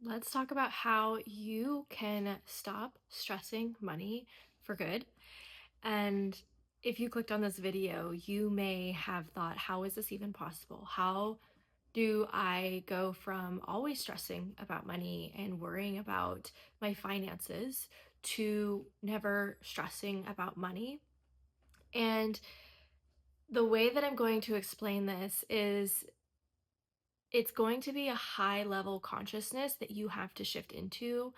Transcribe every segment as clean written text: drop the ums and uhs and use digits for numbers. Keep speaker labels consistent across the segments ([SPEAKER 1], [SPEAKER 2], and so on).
[SPEAKER 1] let's talk about how you can stop stressing money for good. And if you clicked on this video, you may have thought, how is this even possible? How do I go from always stressing about money and worrying about my finances to never stressing about money? And the way that I'm going to explain this is it's going to be a high level consciousness that you have to shift into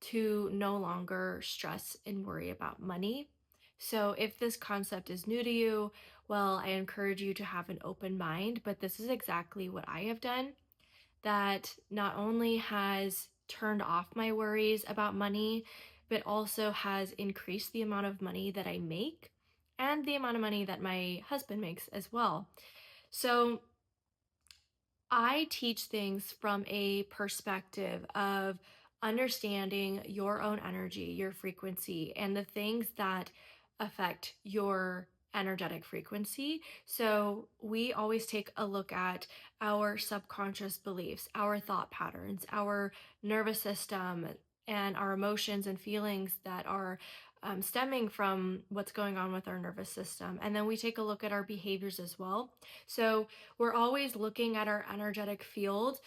[SPEAKER 1] to no longer stress and worry about money. So, if this concept is new to you, well, I encourage you to have an open mind, but this is exactly what I have done that not only has turned off my worries about money, but also has increased the amount of money that I make and the amount of money that my husband makes as well. So, I teach things from a perspective of understanding your own energy, your frequency, and the things that affect your energetic frequency. So, we always take a look at our subconscious beliefs, our thought patterns, our nervous system, and our emotions and feelings that are stemming from what's going on with our nervous system. And then we take a look at our behaviors as well. So, we're always looking at our energetic field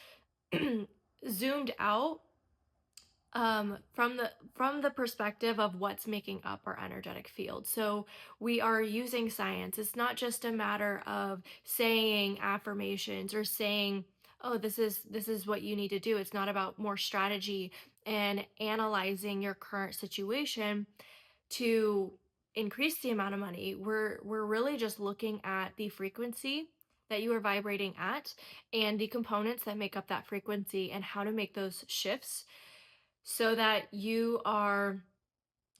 [SPEAKER 1] zoomed out from the perspective of what's making up our energetic field. So we are using science. It's not just a matter of saying affirmations or saying, oh, this is what you need to do. It's not about more strategy and analyzing your current situation to increase the amount of money. We're really just looking at the frequency that you are vibrating at and the components that make up that frequency and how to make those shifts so that you are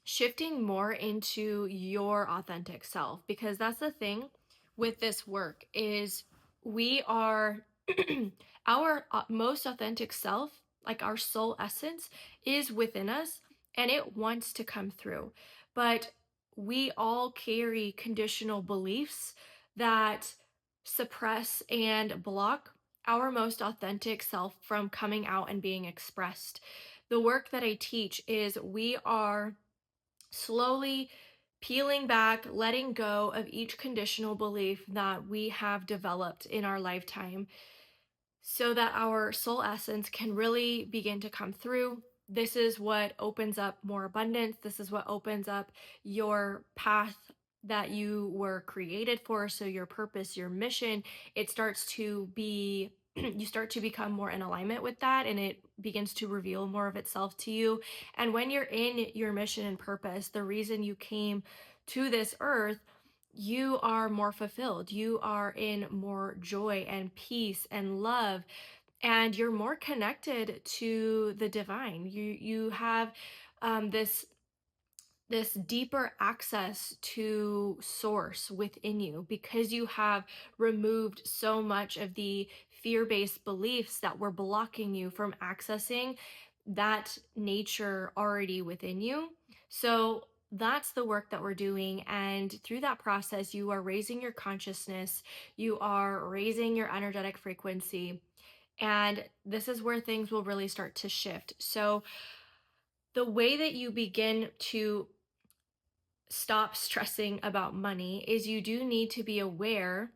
[SPEAKER 1] shifting more into your authentic self, because that's the thing with this work is we are our most authentic self, like our soul essence, is within us and it wants to come through, but we all carry conditional beliefs that suppress and block our most authentic self from coming out and being expressed. The work that I teach is we are slowly peeling back, letting go of each conditional belief that we have developed in our lifetime so that our soul essence can really begin to come through. This is what opens up more abundance. This is what opens up your path that you were created for. So, your purpose, your mission, it starts to be, you start to become more in alignment with that and it begins to reveal more of itself to you. And when you're in your mission and purpose, the reason you came to this earth, you are more fulfilled. You are in more joy and peace and love, and you're more connected to the divine. You have this deeper access to source within you because you have removed so much of the fear-based beliefs that were blocking you from accessing that nature already within you. So that's the work that we're doing. And through that process, you are raising your consciousness, you are raising your energetic frequency. And this is where things will really start to shift. So, the way that you begin to stop stressing about money is you do need to be aware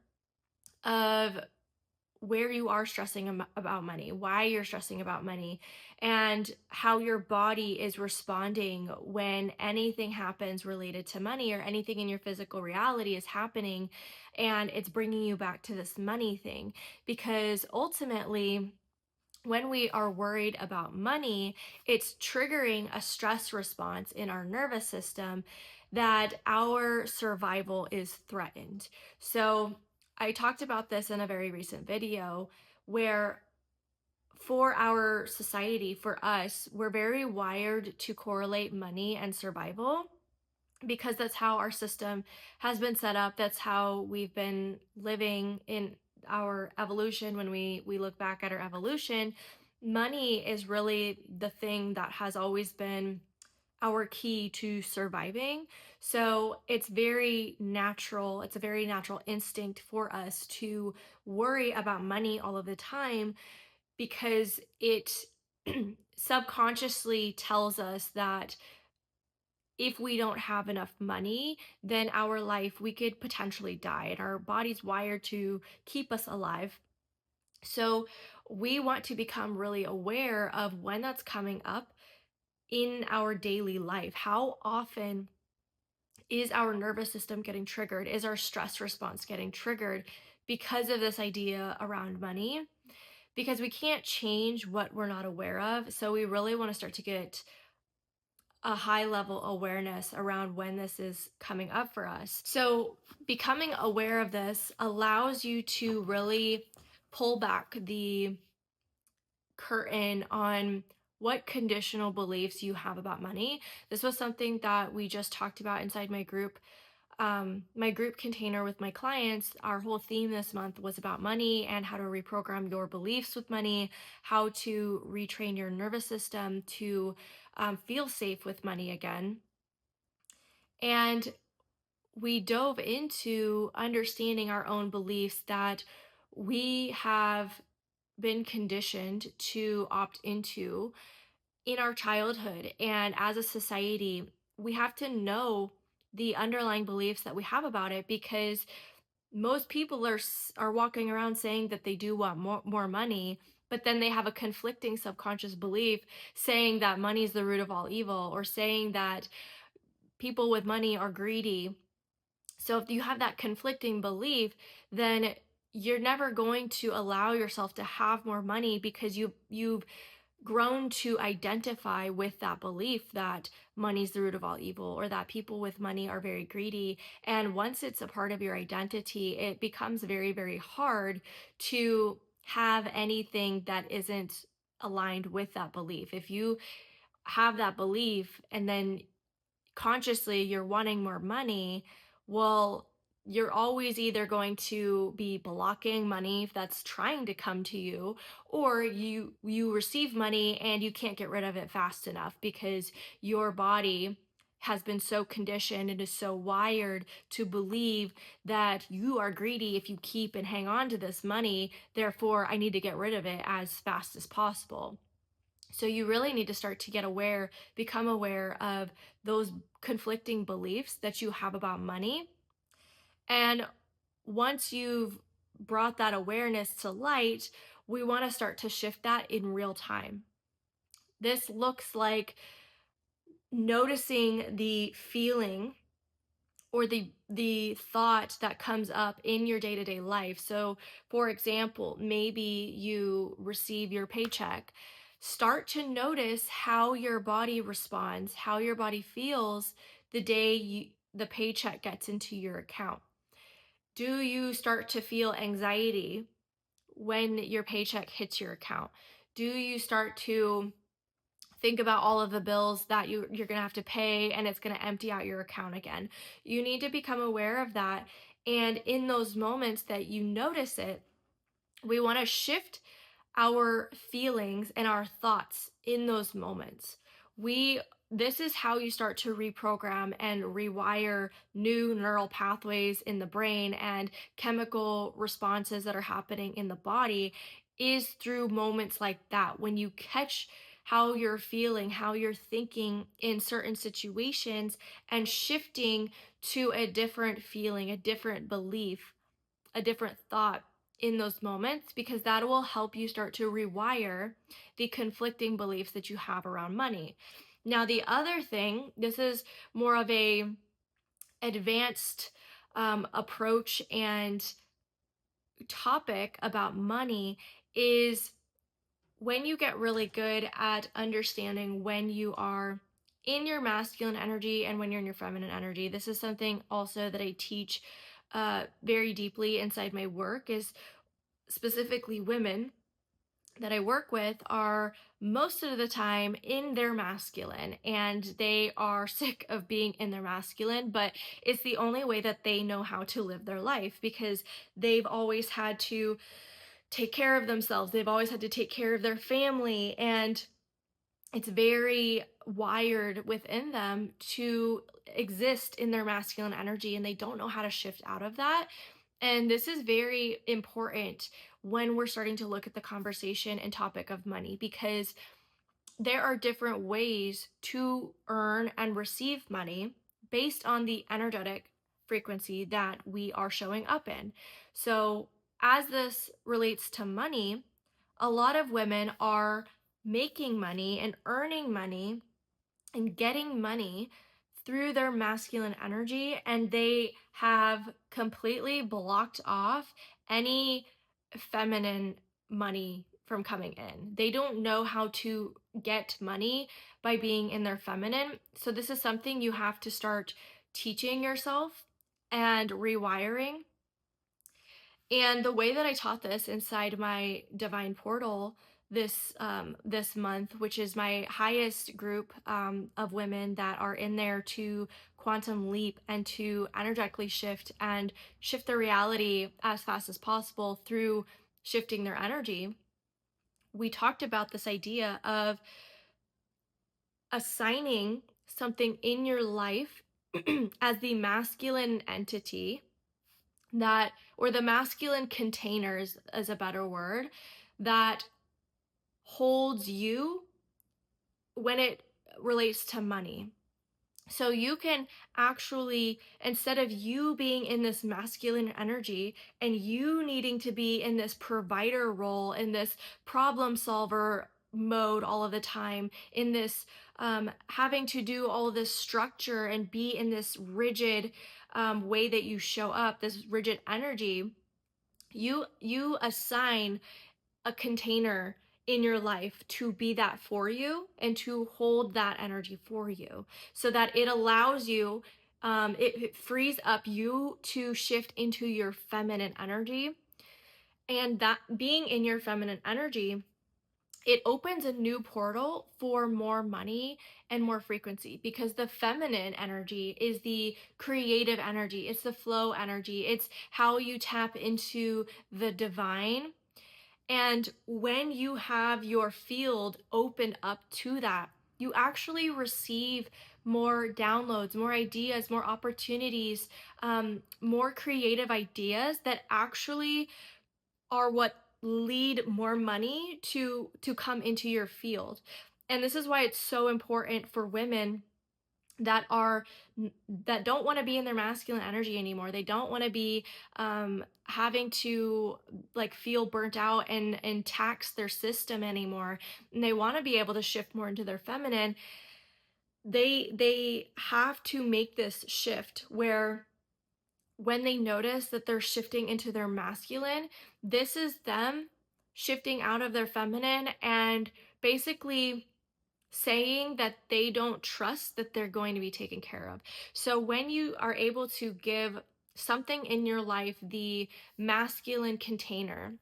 [SPEAKER 1] of where you are stressing about money, why you're stressing about money, and how your body is responding when anything happens related to money or anything in your physical reality is happening and it's bringing you back to this money thing. Because ultimately, when we are worried about money, it's triggering a stress response in our nervous system that our survival is threatened. So, I talked about this in a very recent video where for our society, for us, we're very wired to correlate money and survival because that's how our system has been set up. That's how we've been living in our evolution. When we look back at our evolution, money is really the thing that has always been our key to surviving. So it's very natural. It's a very natural instinct for us to worry about money all of the time because it subconsciously tells us that if we don't have enough money, then our life, we could potentially die, and our body's wired to keep us alive. So we want to become really aware of when that's coming up in our daily life. How often is our nervous system getting triggered? Is our stress response getting triggered because of this idea around money? Because we can't change what we're not aware of. So we really want to start to get a high level awareness around when this is coming up for us. So becoming aware of this allows you to really pull back the curtain on what conditional beliefs you have about money. This was something that we just talked about inside my group container with my clients. Our whole theme this month was about money and how to reprogram your beliefs with money, how to retrain your nervous system to feel safe with money again. And we dove into understanding our own beliefs that we have been conditioned to opt into in our childhood. And as a society, we have to know the underlying beliefs that we have about it, because most people are walking around saying that they do want more money, but then they have a conflicting subconscious belief saying that money is the root of all evil, or saying that people with money are greedy. So if you have that conflicting belief, then you're never going to allow yourself to have more money, because you've grown to identify with that belief that money's the root of all evil, or that people with money are very greedy. And once it's a part of your identity, it becomes very, very hard to have anything that isn't aligned with that belief. If you have that belief and then consciously you're wanting more money, well, you're always either going to be blocking money that's trying to come to you, or you receive money and you can't get rid of it fast enough because your body has been so conditioned and is so wired to believe that you are greedy if you keep and hang on to this money, therefore I need to get rid of it as fast as possible. So you really need to start to get aware, become aware of those conflicting beliefs that you have about money. And once you've brought that awareness to light, we want to start to shift that in real time. This looks like noticing the feeling or the thought that comes up in your day-to-day life. So for example, maybe you receive your paycheck. Start to notice how your body responds, how your body feels the day the paycheck gets into your account. Do you start to feel anxiety when your paycheck hits your account? Do you start to think about all of the bills that you're going to have to pay, and it's going to empty out your account again? You need to become aware of that. And in those moments that you notice it, we want to shift our feelings and our thoughts in those moments. We This is how you start to reprogram and rewire new neural pathways in the brain and chemical responses that are happening in the body, is through moments like that. When you catch how you're feeling, how you're thinking in certain situations, and shifting to a different feeling, a different belief, a different thought in those moments, because that will help you start to rewire the conflicting beliefs that you have around money. Now, the other thing, this is more of a advanced approach and topic about money, is when you get really good at understanding when you are in your masculine energy and when you're in your feminine energy. This is something also that I teach very deeply inside my work, is specifically women that I work with are most of the time in their masculine, and they are sick of being in their masculine, but it's the only way that they know how to live their life, because they've always had to take care of themselves. They've always had to take care of their family, and it's very wired within them to exist in their masculine energy, and they don't know how to shift out of that. And this is very important when we're starting to look at the conversation and topic of money, because there are different ways to earn and receive money based on the energetic frequency that we are showing up in. So, as this relates to money, a lot of women are making money and earning money and getting money through their masculine energy, and they have completely blocked off any feminine money from coming in. They don't know how to get money by being in their feminine. So this is something you have to start teaching yourself and rewiring. And the way that I taught this inside my divine portal this month, which is my highest group of women that are in there to quantum leap and to energetically shift and shift their reality as fast as possible through shifting their energy. We talked about this idea of assigning something in your life as the masculine entity that, or the masculine containers is a better word, that holds you when it relates to money. So you can actually, instead of you being in this masculine energy and you needing to be in this provider role, in this problem solver mode all of the time, in this having to do all of this structure and be in this rigid way that you show up, this rigid energy, you assign a container in your life to be that for you and to hold that energy for you so that it allows you, it frees up you to shift into your feminine energy. And that being in your feminine energy, it opens a new portal for more money and more frequency, because the feminine energy is the creative energy, it's the flow energy, it's how you tap into the divine. And when you have your field open up to that, you actually receive more downloads, more ideas, more opportunities, more creative ideas that actually are what lead more money to come into your field. And this is why it's so important for women that are that don't want to be in their masculine energy anymore. They don't want to be having to like feel burnt out and tax their system anymore, and they want to be able to shift more into their feminine. They have to make this shift where when they notice that they're shifting into their masculine, this is them shifting out of their feminine and basically saying that they don't trust that they're going to be taken care of. So when you are able to give something in your life the masculine container,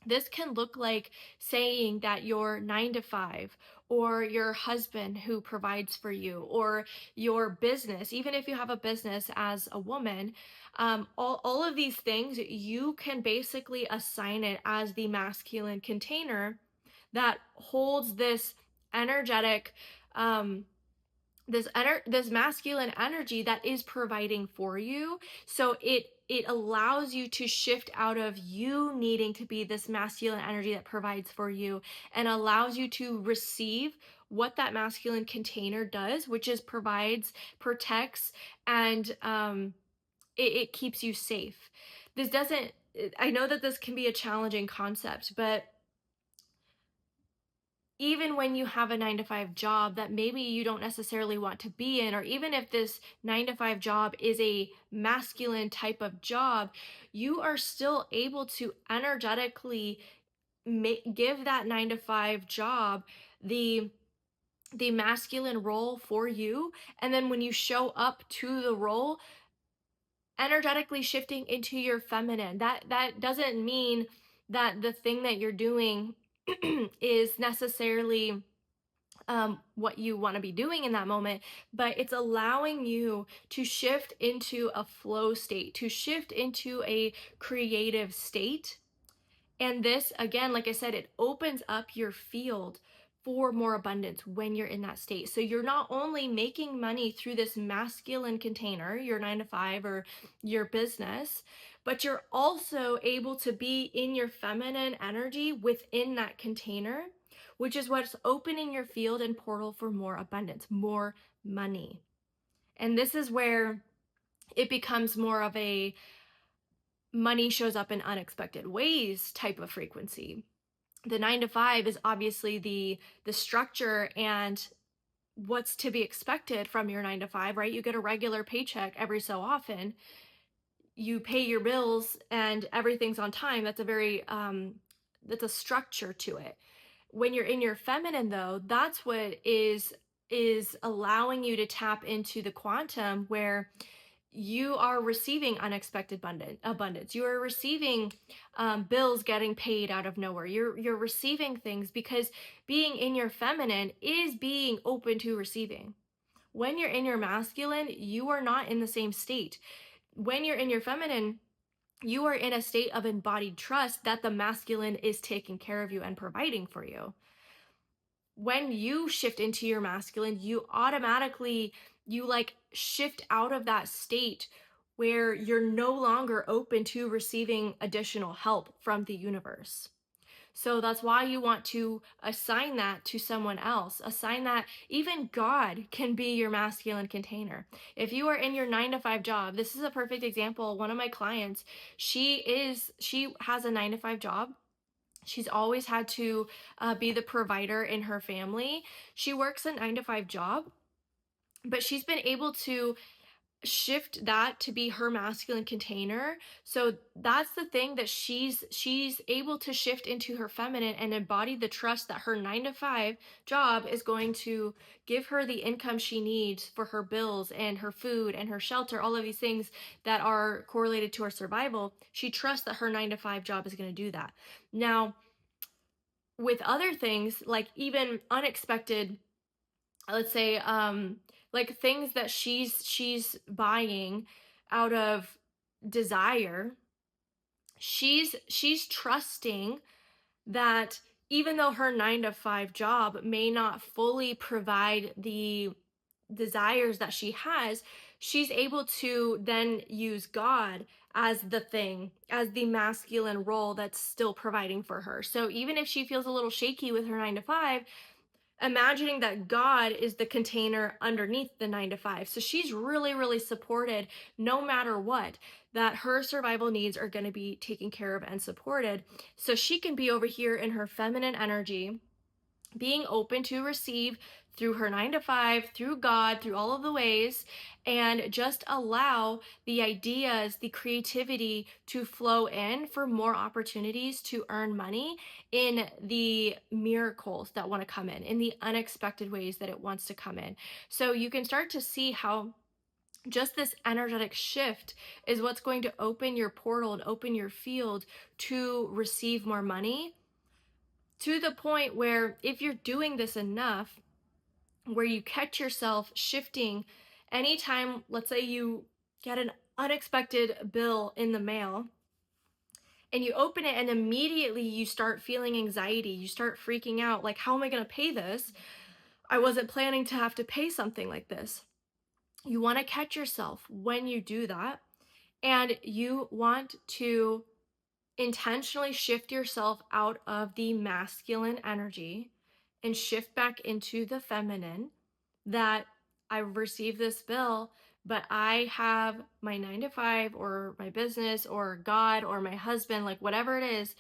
[SPEAKER 1] this can look like saying that your 9 to 5, or your husband who provides for you, or your business, even if you have a business as a woman, all of these things, you can basically assign it as the masculine container that holds this energetic this masculine energy that is providing for you. So it allows you to shift out of you needing to be this masculine energy that provides for you, and allows you to receive what that masculine container does, which is provides, protects, and it keeps you safe. This doesn't, I know that this can be a challenging concept, but even when you have a 9 to 5 job that maybe you don't necessarily want to be in, or even if this 9 to 5 job is a masculine type of job, you are still able to energetically give that 9 to 5 job the masculine role for you. And then when you show up to the role, energetically shifting into your feminine, that doesn't mean that the thing that you're doing is necessarily what you want to be doing in that moment, but it's allowing you to shift into a flow state, to shift into a creative state. And this, again, like I said, it opens up your field for more abundance when you're in that state. So you're not only making money through this masculine container, your 9 to 5 or your business, but you're also able to be in your feminine energy within that container, which is what's opening your field and portal for more abundance, more money. And this is where it becomes more of a money shows up in unexpected ways type of frequency. The 9 to 5 is obviously the structure and what's to be expected from your 9 to 5, right? You get a regular paycheck every so often. You pay your bills and everything's on time. That's a structure to it. When you're in your feminine though, that's what is allowing you to tap into the quantum where you are receiving unexpected abundance. You are receiving bills getting paid out of nowhere. You're receiving things because being in your feminine is being open to receiving. When you're in your masculine, you are not in the same state. When you're in your feminine, you are in a state of embodied trust that the masculine is taking care of you and providing for you. When you shift into your masculine, you like shift out of that state where you're no longer open to receiving additional help from the universe. So that's why you want to assign that to someone else. Assign that, even God can be your masculine container. If you are in your 9 to 5 job, this is a perfect example. One of my clients, she has a 9 to 5 job. She's always had to be the provider in her family. She works a 9 to 5 job, but she's been able to shift that to be her masculine container. So that's the thing, that she's able to shift into her feminine and embody the trust that her 9 to 5 job is going to give her the income she needs for her bills and her food and her shelter, all of these things that are correlated to her survival. She trusts that her 9 to 5 job is going to do that. Now, with other things, like even unexpected, let's say like things that she's buying out of desire, she's trusting that even though her 9 to 5 job may not fully provide the desires that she has, she's able to then use God as the thing, as the masculine role that's still providing for her. So even if she feels a little shaky with her 9 to 5, imagining that God is the container underneath the 9 to 5. So she's really, really supported no matter what, that her survival needs are going to be taken care of and supported. So she can be over here in her feminine energy, being open to receive through her 9 to 5, through God, through all of the ways, and just allow the ideas, the creativity to flow in for more opportunities to earn money in the miracles that want to come in the unexpected ways that it wants to come in. So you can start to see how just this energetic shift is what's going to open your portal and open your field to receive more money, to the point where if you're doing this enough, where you catch yourself shifting anytime, let's say you get an unexpected bill in the mail and you open it and immediately you start feeling anxiety, you start freaking out, like, how am I going to pay this? I wasn't planning to have to pay something like this. You want to catch yourself when you do that, and you want to intentionally shift yourself out of the masculine energy and shift back into the feminine, that I received this bill, but I have my 9 to 5 or my business or God or my husband, like whatever it is,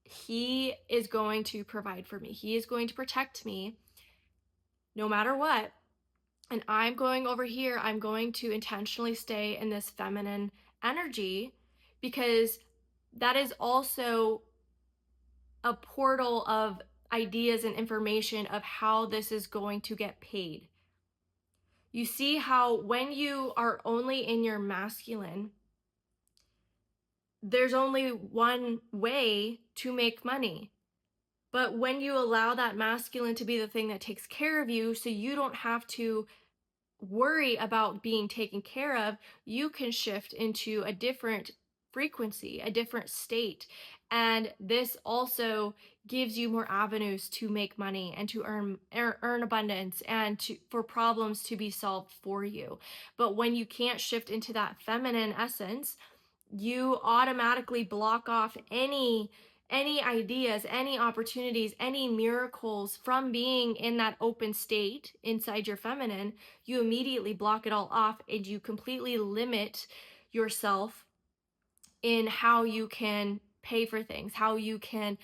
[SPEAKER 1] he is going to provide for me. He is going to protect me no matter what. And I'm going over here, I'm going to intentionally stay in this feminine energy, because that is also a portal of ideas and information of how this is going to get paid. You see how when you are only in your masculine, there's only one way to make money. But when you allow that masculine to be the thing that takes care of you, so you don't have to worry about being taken care of, you can shift into a different frequency, a different state. And this also gives you more avenues to make money and to earn abundance, and for problems to be solved for you. But when you can't shift into that feminine essence, you automatically block off any ideas, any opportunities, any miracles from being in that open state inside your feminine, you immediately block it all off and you completely limit yourself in how you can pay for things, how you can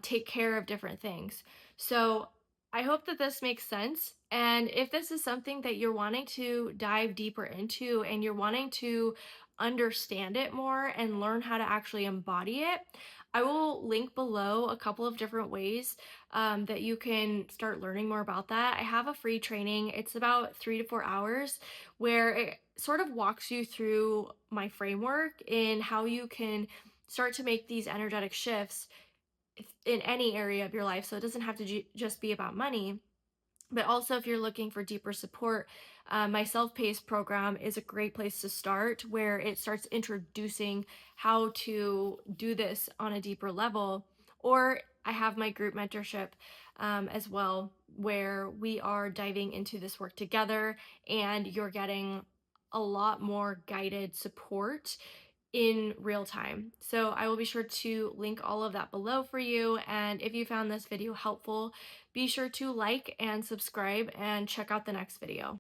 [SPEAKER 1] take care of different things. So I hope that this makes sense. And if this is something that you're wanting to dive deeper into and you're wanting to understand it more and learn how to actually embody it, I will link below a couple of different ways that you can start learning more about that. I have a free training, it's about 3 to 4 hours, where it sort of walks you through my framework in how you can start to make these energetic shifts in any area of your life. So it doesn't have to just be about money, but also if you're looking for deeper support, my self-paced program is a great place to start, where it starts introducing how to do this on a deeper level. Or I have my group mentorship as well, where we are diving into this work together and you're getting a lot more guided support in real time. So I will be sure to link all of that below for you. And if you found this video helpful, be sure to like and subscribe and check out the next video.